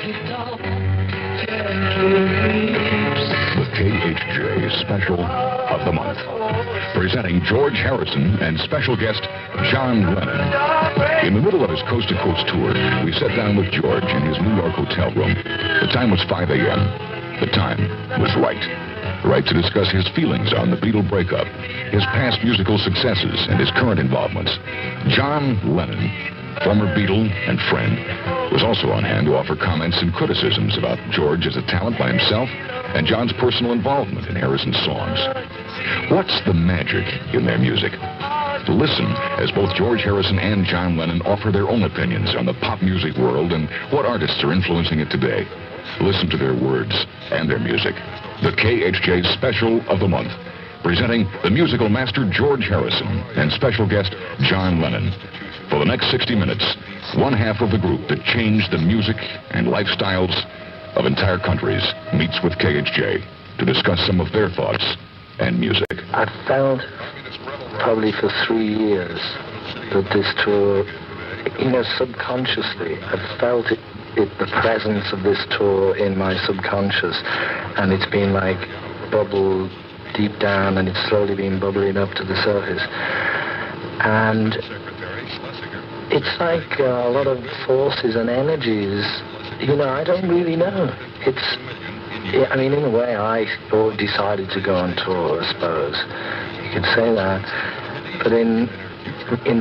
The KHJ Special of the Month. Presenting George Harrison and special guest John Lennon. In the middle of his coast-to-coast tour, we sat down with George in his New York hotel room. The time was 5 a.m. The time was right. Right to discuss his feelings on the Beatle breakup, his past musical successes, and his current involvements. John Lennon, former Beatle and friend, was also on hand to offer comments and criticisms about George as a talent by himself and John's personal involvement in Harrison's songs. What's the magic in their music? Listen as both George Harrison and John Lennon offer their own opinions on the pop music world and what artists are influencing it today. Listen to their words and their music. The KHJ Special of the Month, presenting the musical master George Harrison and special guest John Lennon. For the next 60 minutes, one half of the group that changed the music and lifestyles of entire countries meets with KHJ to discuss some of their thoughts and music. I felt probably for 3 years that this tour, subconsciously, I felt the presence of this tour in my subconscious, and it's been like bubbled deep down, and it's slowly been bubbling up to the surface. And it's like a lot of forces and energies, I don't really know. In a way, I decided to go on tour, I suppose. You could say that. But in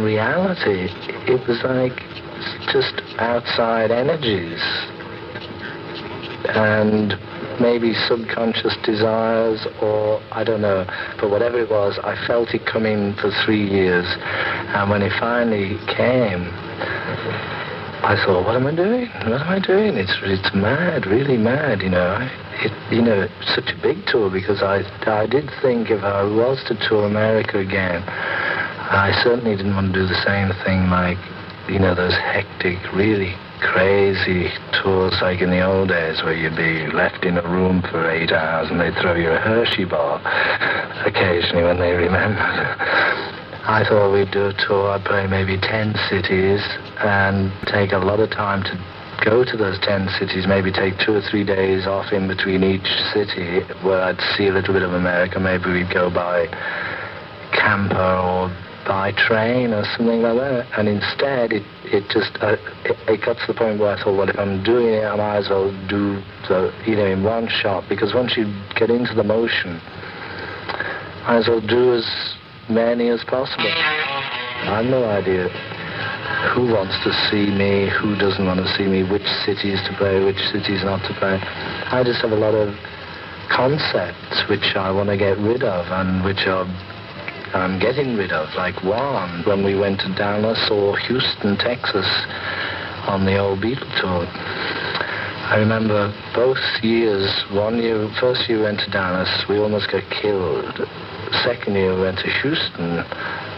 reality, it was like just outside energies and maybe subconscious desires, or I don't know, but whatever it was, I felt it coming for 3 years, and when it finally came, I thought, what am I doing? It's mad, really mad, It's such a big tour, because I did think if I was to tour America again, I certainly didn't want to do the same thing like, those hectic, really crazy tours like in the old days where you'd be left in a room for 8 hours and they'd throw you a Hershey bar occasionally when they remembered. I thought we'd do a tour, I'd play maybe 10 cities and take a lot of time to go to those 10 cities, maybe take 2 or 3 days off in between each city where I'd see a little bit of America. Maybe we'd go by camper or by train or something like that. And instead, it got to the point where I thought, well, if I'm doing it, I might as well do in one shot, because once you get into the motion, I might as well do as many as possible. I have no idea who wants to see me, who doesn't want to see me, which cities to play, which cities not to play. I just have a lot of concepts which I want to get rid of and which I'm getting rid of, like one, when we went to Dallas or Houston, Texas, on the old Beatle tour. I remember both years. First year we went to Dallas, we almost got killed. Second year we went to Houston,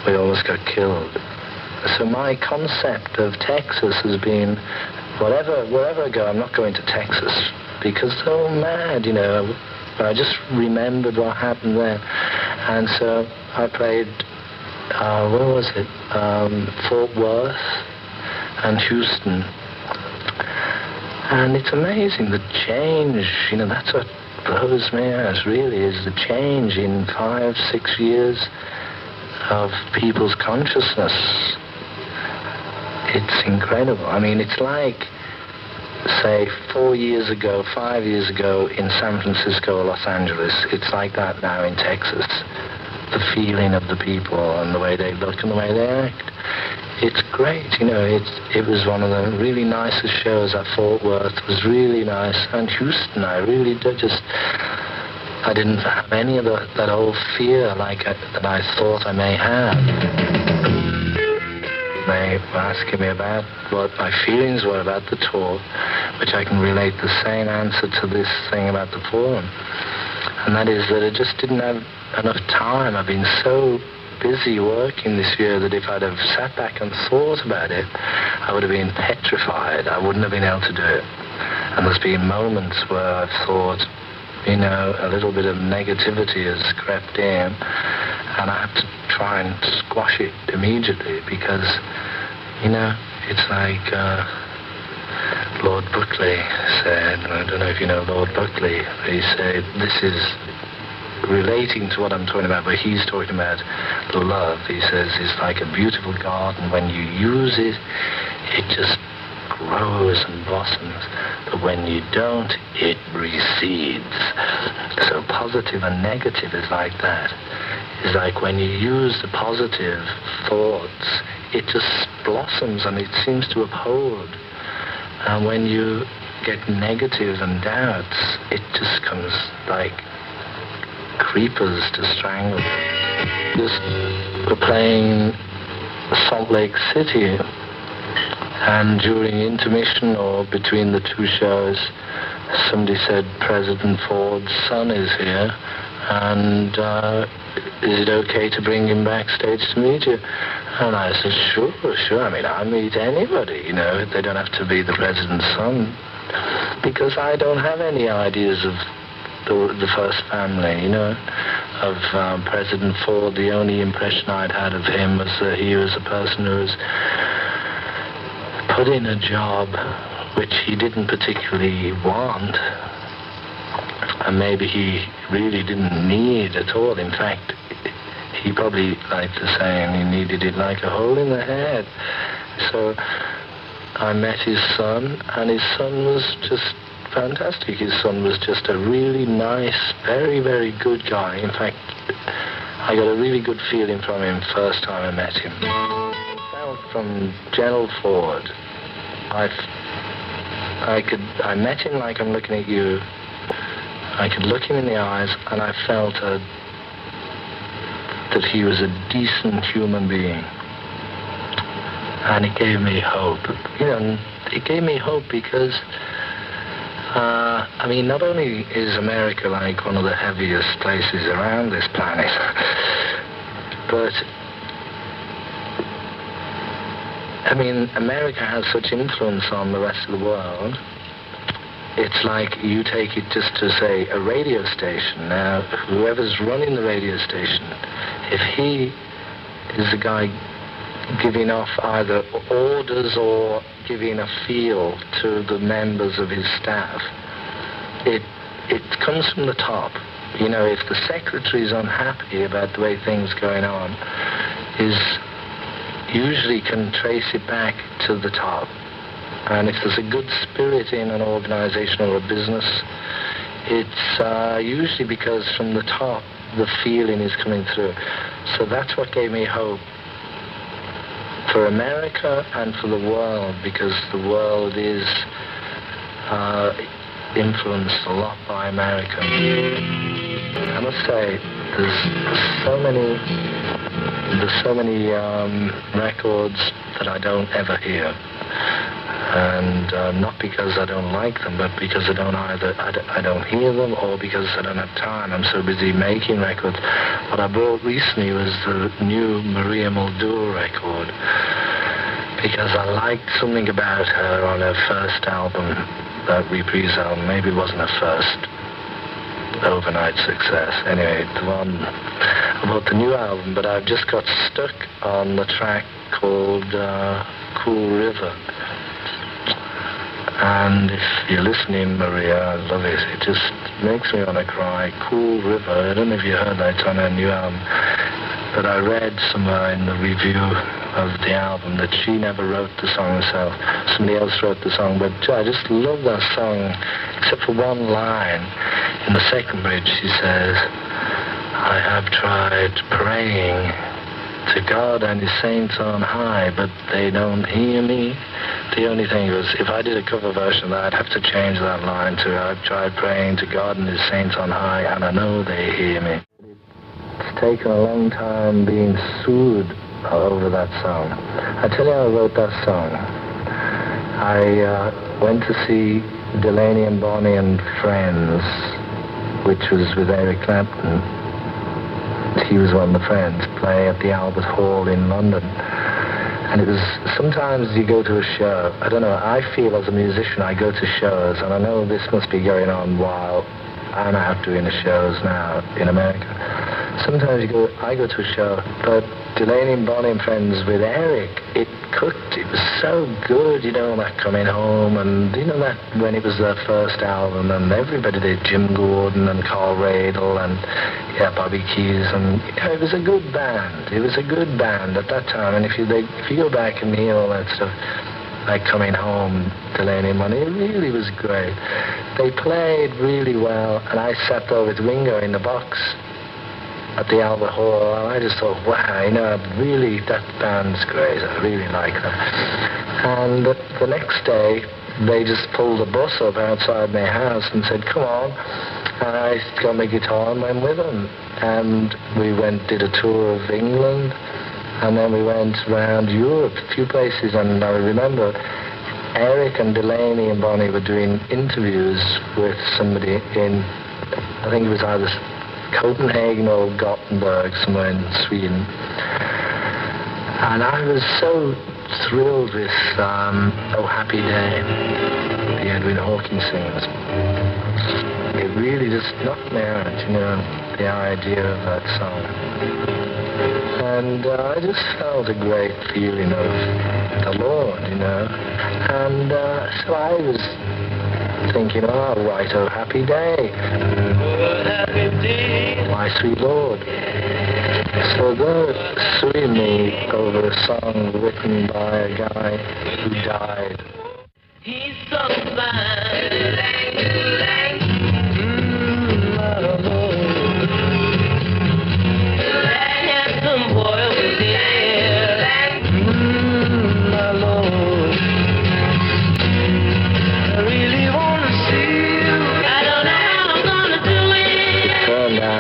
we almost got killed. So my concept of Texas has been, wherever I go, I'm not going to Texas, because it's so mad, But I just remembered what happened there. And so I played, Fort Worth and Houston. And it's amazing, the change, that's what blows me out, really, is the change in 5-6 years of people's consciousness. It's incredible. It's like, say, 4 years ago, 5 years ago in San Francisco or Los Angeles. It's like that now in Texas. The feeling of the people and the way they look and the way they act. It's great, it was one of the really nicest shows at Fort Worth. It was really nice. And Houston, I really I didn't have any of that old fear that I thought I may have. They were asking me about what my feelings were about the tour, which I can relate the same answer to this thing about the forum. And that is that I just didn't have enough time. I've been so busy working this year that if I'd have sat back and thought about it, I would have been petrified. I wouldn't have been able to do it. And there's been moments where I've thought, a little bit of negativity has crept in, and I have to try and squash it immediately, because, it's like Lord Buckley said, and I don't know if you know Lord Buckley, but he said, this is relating to what I'm talking about, but he's talking about love. He says it's like a beautiful garden. When you use it, it just grows and blossoms. But when you don't, it recedes. So positive and negative is like that. It's like when you use the positive thoughts, it just blossoms and it seems to uphold. And when you get negative and doubts, it just comes like creepers to strangle. Just we're playing Salt Lake City, and during intermission or between the two shows, somebody said President Ford's son is here, and is it okay to bring him backstage to meet you? And I said, sure. I mean, I meet anybody, you know. They don't have to be the president's son, because I don't have any ideas of the first family, you know, of President Ford. The only impression I'd had of him was that he was a person who was put in a job which he didn't particularly want, and maybe he really didn't need at all. In fact, he probably liked the saying, he needed it like a hole in the head. So I met his son, and his son was just fantastic. His son was just a really nice, very, very good guy. In fact, I got a really good feeling from him first time I met him. I felt from General Ford, I met him like I'm looking at you. I could look him in the eyes, and I felt that he was a decent human being. And it gave me hope. You know, it gave me hope because I mean, not only is America like one of the heaviest places around this planet, but, I mean, America has such influence on the rest of the world. It's like you take it just to, say, a radio station. Now, whoever's running the radio station, if he is the guy giving off either orders or giving a feel to the members of his staff, it comes from the top. You know, if the secretary's unhappy about the way things going on, is usually can trace it back to the top. And if there's a good spirit in an organization or a business, it's usually because from the top the feeling is coming through. So that's what gave me hope for America and for the world, because the world is influenced a lot by America. I must say, there's so many records that I don't ever hear, and not because I don't like them, but because I don't hear them, or because I don't have time. I'm so busy making records. What I bought recently was the new Maria Muldaur record, because I liked something about her on her first album, that Reprise album. Maybe it wasn't her first overnight success. Anyway, the one about the new album, but I've just got stuck on the track called Cool River. And if you're listening, Maria, I love it. It just makes me want to cry. Cool River. I don't know if you heard that. It's on her new album. But I read somewhere in the review of the album that she never wrote the song herself. Somebody else wrote the song. But I just love that song, except for one line. In the second bridge, she says, I have tried praying to God and his saints on high, but they don't hear me. The only thing was, if I did a cover version of that, I'd have to change that line to, I've tried praying to God and his saints on high, and I know they hear me. It's taken a long time being sued over that song. I tell you how I wrote that song. I went to see Delaney and Bonnie and Friends, which was with Eric Clapton. He was one of the Friends, play at the Albert Hall in London. And it was, sometimes you go to a show, I don't know, I feel as a musician, I go to shows, and I know this must be going on while I'm out doing the shows now in America. sometimes I go to a show, but Delaney and Bonnie and Friends with Eric, it was so good, you know, that Coming Home, and you know that when it was their first album, and everybody did, Jim Gordon and Carl Radle and Bobby Keys, and you know, it was a good band. It was a good band at that time, and if you go back and hear all that stuff, like Coming Home, Delaney and Bonnie, it really was great. They played really well, and I sat there with Ringo in the box at the Albert Hall, and I just thought, wow, you know, really, that band's great. I really like that. And the next day, they just pulled a bus up outside my house and said, come on. And I got my guitar and went with them. And we did a tour of England, and then we went around Europe, a few places, and I remember Eric and Delaney and Bonnie were doing interviews with somebody in, I think it was either Copenhagen or Gothenburg, somewhere in Sweden. And I was so thrilled with Oh Happy Day, the Edwin Hawkins singers. It really just knocked me out, you know, the idea of that song. And I just felt a great feeling of the Lord, you know. And so I was thinking, oh, I'll write Oh Happy Day. Oh, happy day. My sweet Lord. So they're suing me over a song written by a guy who died. He's so fine.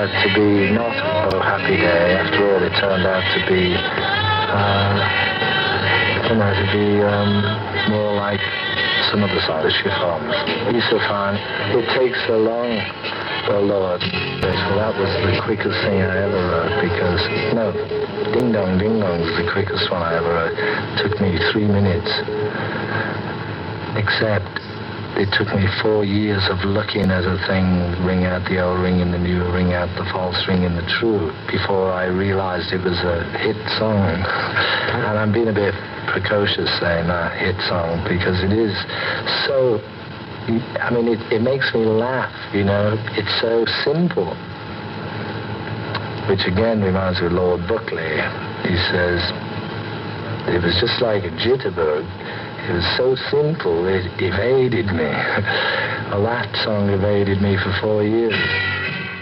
To be not Oh Happy Day. After all, it turned out to be more like some of the side of Chiffons. He's so fine. It takes so long, oh Lord. Well, that was the quickest thing I ever wrote, because, no, Ding Dong Ding Dong was the quickest one I ever wrote. It took me 3 minutes. Except it took me 4 years of looking at a thing, ring out the old ring in the new, ring out the false ring in the true, before I realized it was a hit song. And I'm being a bit precocious saying that, hit song, because it is so, I mean, it makes me laugh, you know. It's so simple. Which again reminds me of Lord Buckley. He says, it was just like a jitterbug. It was so simple, it evaded me. Well, that song evaded me for 4 years.